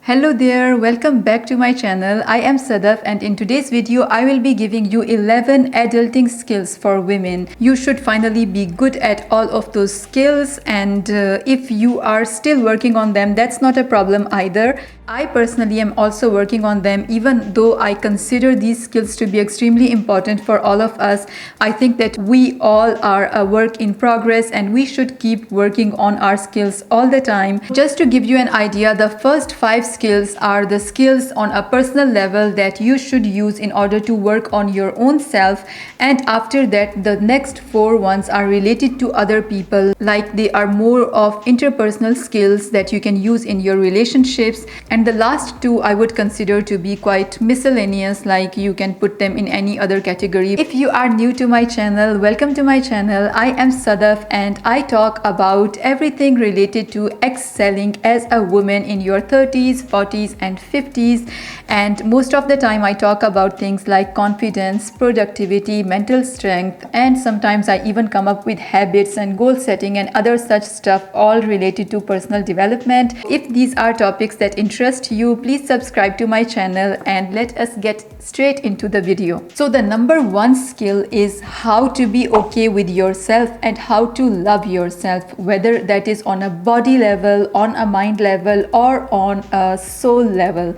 Hello there, welcome back to my channel. I am Sadaf and in today's video I will be giving you 11 adulting skills for women. You should finally be good at all of those skills, and if you are still working on them, that's not a problem either. I personally am also working on them, even though I consider these skills to be extremely important for all of us. I think that we all are a work in progress and we should keep working on our skills all the time. Just to give you an idea, the first 5 skills are the skills on a personal level that you should use in order to work on your own self, and after that the next 4 ones are related to other people, like they are more of interpersonal skills that you can use in your relationships, and the last 2 I would consider to be quite miscellaneous, like you can put them in any other category. If you are new to my channel, welcome to my channel. I am Sadaf and I talk about everything related to excelling as a woman in your 30s, 40s and 50s, and most of the time I talk about things like confidence, productivity, mental strength, and sometimes I even come up with habits and goal setting and other such stuff, all related to personal development. If these are topics that interest you, please subscribe to my channel and let us get straight into the video. So the number 1 skill is how to be okay with yourself and how to love yourself, whether that is on a body level, on a mind level, or on a soul level.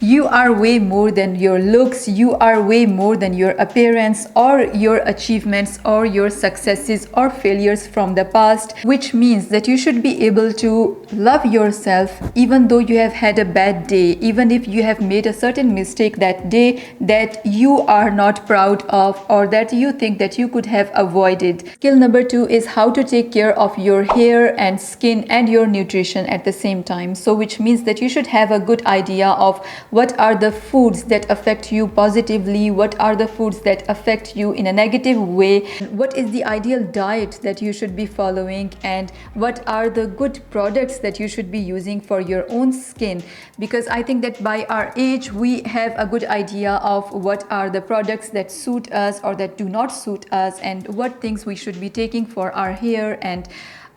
You are way more than your looks, you are way more than your appearance or your achievements or your successes or failures from the past, which means that you should be able to love yourself even though you have had a bad day, even if you have made a certain mistake that day that you are not proud of or that you think that you could have avoided. Skill number 2 is how to take care of your hair and skin and your nutrition at the same time. So which means that you should have a good idea of what are the foods that affect you positively, what are the foods that affect you in a negative way, what is the ideal diet that you should be following, and what are the good products that you should be using for your own skin. Because I think that by our age we have a good idea of what are the products that suit us or that do not suit us, and what things we should be taking for our hair and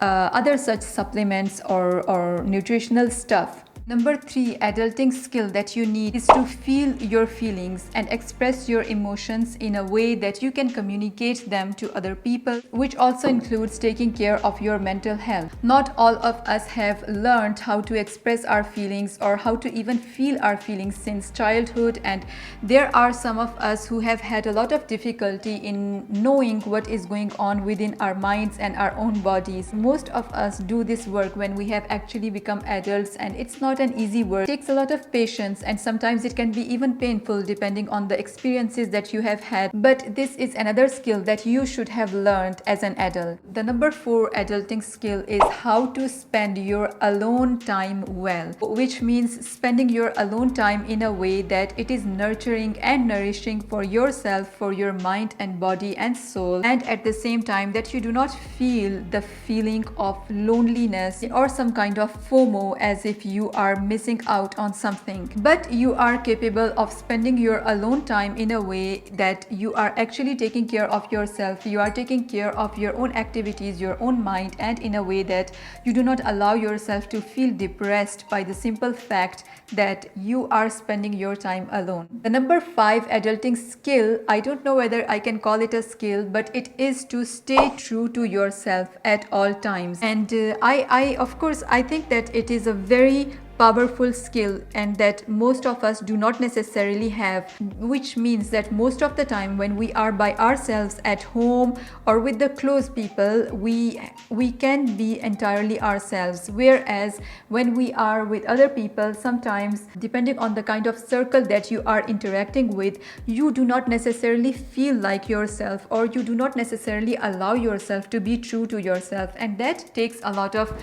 other such supplements or nutritional stuff. Number 3 adulting skill that you need is to feel your feelings and express your emotions in a way that you can communicate them to other people, which also includes taking care of your mental health. Not all of us have learned how to express our feelings or how to even feel our feelings since childhood, and there are some of us who have had a lot of difficulty in knowing what is going on within our minds and our own bodies. Most of us do this work when we have actually become adults, and it's not an easy work. It takes a lot of patience and sometimes it can be even painful depending on the experiences that you have had, but this is another skill that you should have learned as an adult. The number 4 adulting skill is how to spend your alone time well, which means spending your alone time in a way that it is nurturing and nourishing for yourself, for your mind and body and soul, and at the same time that you do not feel the feeling of loneliness or some kind of FOMO as if you are missing out on something, but you are capable of spending your alone time in a way that you are actually taking care of yourself, you are taking care of your own activities, your own mind, and in a way that you do not allow yourself to feel depressed by the simple fact that you are spending your time alone. The number 5 adulting skill, I don't know whether I can call it a skill, but it is to stay true to yourself at all times. And I of course I think that it is a very powerful skill and that most of us do not necessarily have, which means that most of the time when we are by ourselves at home or with the close people, we can be entirely ourselves, whereas when we are with other people, sometimes depending on the kind of circle that you are interacting with, you do not necessarily feel like yourself or you do not necessarily allow yourself to be true to yourself, and that takes a lot of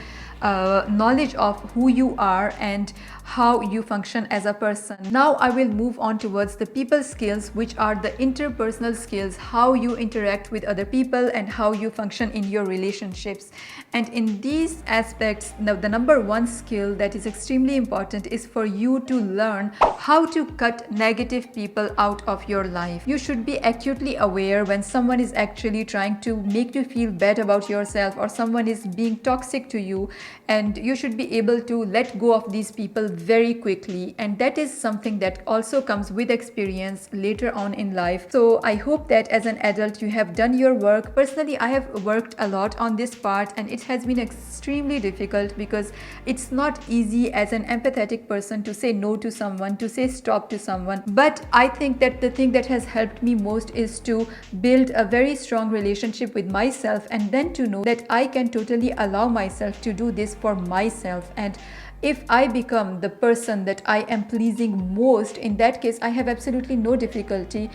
knowledge of who you are and how you function as a person. Now I will move on towards the people skills, which are the interpersonal skills, how you interact with other people and how you function in your relationships. And in these aspects, now the number 1 skill that is extremely important is for you to learn how to cut negative people out of your life. You should be acutely aware when someone is actually trying to make you feel bad about yourself or someone is being toxic to you, and you should be able to let go of these people very quickly, and that is something that also comes with experience later on in life. So I hope that as an adult you have done your work. Personally, I have worked a lot on this part, and it has been extremely difficult because it's not easy as an empathetic person to say no to someone, to say stop to someone. But I think that the thing that has helped me most is to build a very strong relationship with myself, and then to know that I can totally allow myself to do this for myself. And if I become the person that I am pleasing most, in that case, I have absolutely no difficulty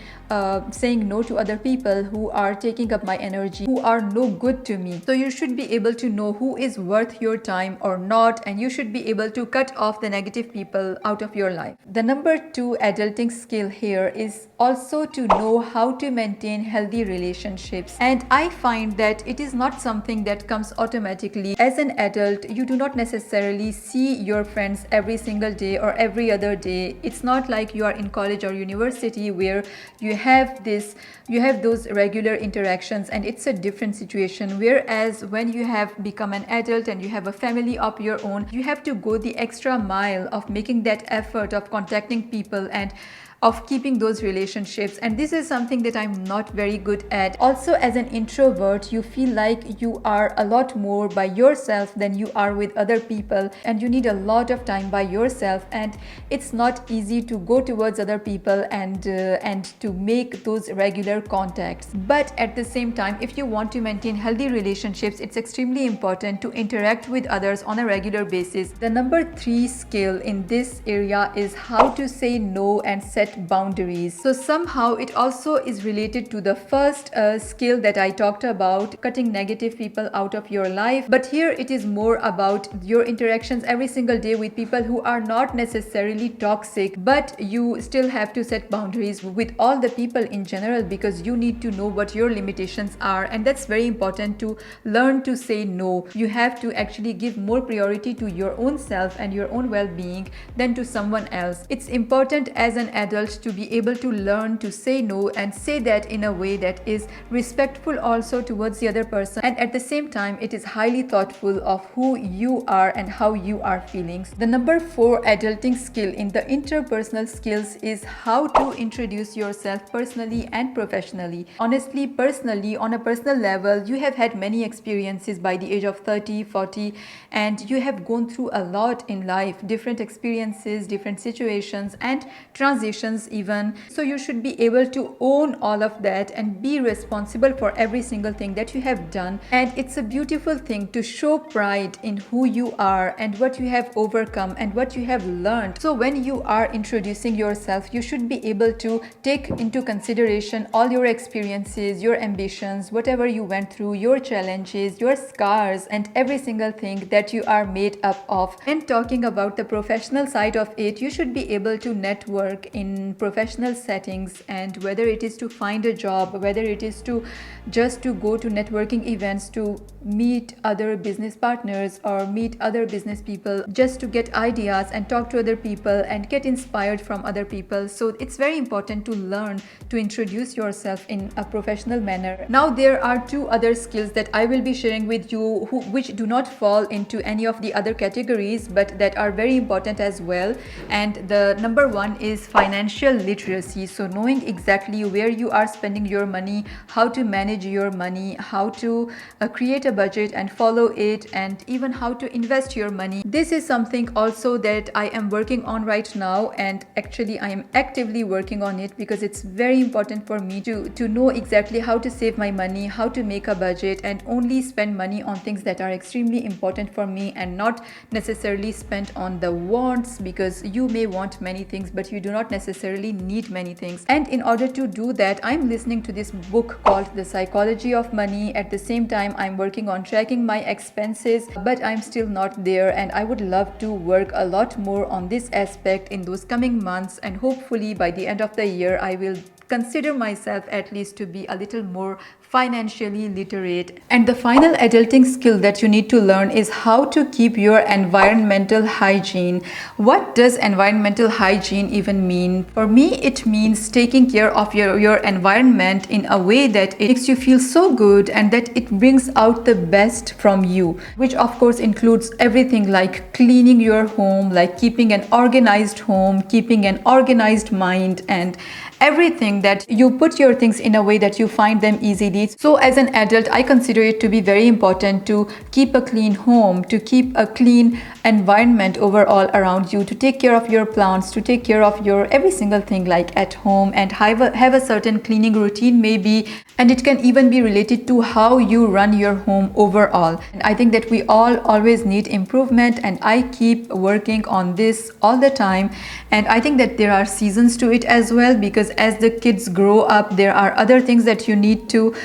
saying no to other people who are taking up my energy, who are no good to me. So you should be able to know who is worth your time or not, and you should be able to cut off the negative people out of your life. The number 2 adulting skill here is also to know how to maintain healthy relationships. And I find that it is not something that comes automatically. As an adult, you do not necessarily see your friends every single day or every other day. It's not like you are in college or university where you have those regular interactions, and it's a different situation. Whereas when you have become an adult and you have a family of your own, you have to go the extra mile of making that effort of contacting people and of keeping those relationships. And this is something that I'm not very good at. Also, as an introvert, you feel like you are a lot more by yourself than you are with other people, and you need a lot of time by yourself, and it's not easy to go towards other people and to make those regular contacts. But at the same time, if you want to maintain healthy relationships, it's extremely important to interact with others on a regular basis. The number 3 skill in this area is how to say no and set boundaries. So somehow it also is related to the first skill that I talked about, cutting negative people out of your life. But here it is more about your interactions every single day with people who are not necessarily toxic, but you still have to set boundaries with all the people in general, because you need to know what your limitations are, and that's very important to learn to say no. You have to actually give more priority to your own self and your own well-being than to someone else. It's important as an adult to be able to learn to say no, and say that in a way that is respectful also towards the other person, and at the same time it is highly thoughtful of who you are and how you are feeling. The number 4 adulting skill in the interpersonal skills is how to introduce yourself personally and professionally. Honestly, personally, on a personal level, you have had many experiences by the age of 30, 40, and you have gone through a lot in life, different experiences, different situations and transitions even. So you should be able to own all of that and be responsible for every single thing that you have done. And it's a beautiful thing to show pride in who you are and what you have overcome and what you have learned. So when you are introducing yourself, you should be able to take into consideration all your experiences, your ambitions, whatever you went through, your challenges, your scars, and every single thing that you are made up of. And talking about the professional side of it, you should be able to network in professional settings, and whether it is to find a job, whether it is to just to go to networking events to meet other business partners or meet other business people, just to get ideas and talk to other people and get inspired from other people. So it's very important to learn to introduce yourself in a professional manner. Now there are 2 other skills that I will be sharing with you which do not fall into any of the other categories, but that are very important as well. And the number 1 is financial literacy. So knowing exactly where you are spending your money, how to manage your money, how to create a budget and follow it, and even how to invest your money. This is something also that I am working on right now, and actually I am actively working on it because it's very important for me to know exactly how to save my money, how to make a budget, and only spend money on things that are extremely important for me and not necessarily spent on the wants, because you may want many things but you do not necessarily need many things. And in order to do that, I'm listening to this book called The Psychology of Money. At the same time, I'm working on tracking my expenses, but I'm still not there, and I would love to work a lot more on this aspect in those coming months, and hopefully by the end of the year I will consider myself at least to be a little more financially literate. And the final adulting skill that you need to learn is how to keep your environmental hygiene. What does environmental hygiene even mean? For me, it means taking care of your environment in a way that it makes you feel so good and that it brings out the best from you, which of course includes everything like cleaning your home, like keeping an organized home, keeping an organized mind, and everything that you put your things in a way that you find them easily. So as an adult, I consider it to be very important to keep a clean home, to keep a clean environment overall around you, to take care of your plants, to take care of your every single thing like at home, and have a certain cleaning routine maybe, and it can even be related to how you run your home overall. And I think that we all always need improvement, and I keep working on this all the time. And I think that there are seasons to it as well, because as the kids grow up, there are other things that you need to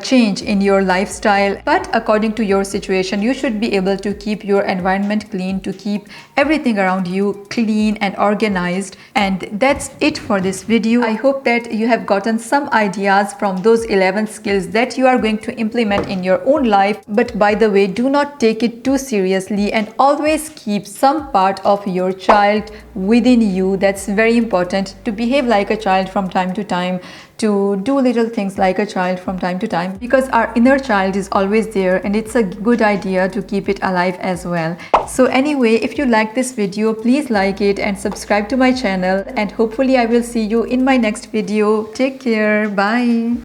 change in your lifestyle. But according to your situation, you should be able to keep your environment clean, to keep everything around you clean and organized. And that's it for this video. I hope that you have gotten some ideas from those 11 skills that you are going to implement in your own life. But by the way, do not take it too seriously, and always keep some part of your child within you. That's very important, to behave like a child from time to time, to do little things like a child from time to time, because our inner child is always there, and it's a good idea to keep it alive as well. So anyway, if you like this video, please like it and subscribe to my channel, and hopefully I will see you in my next video. Take care. Bye.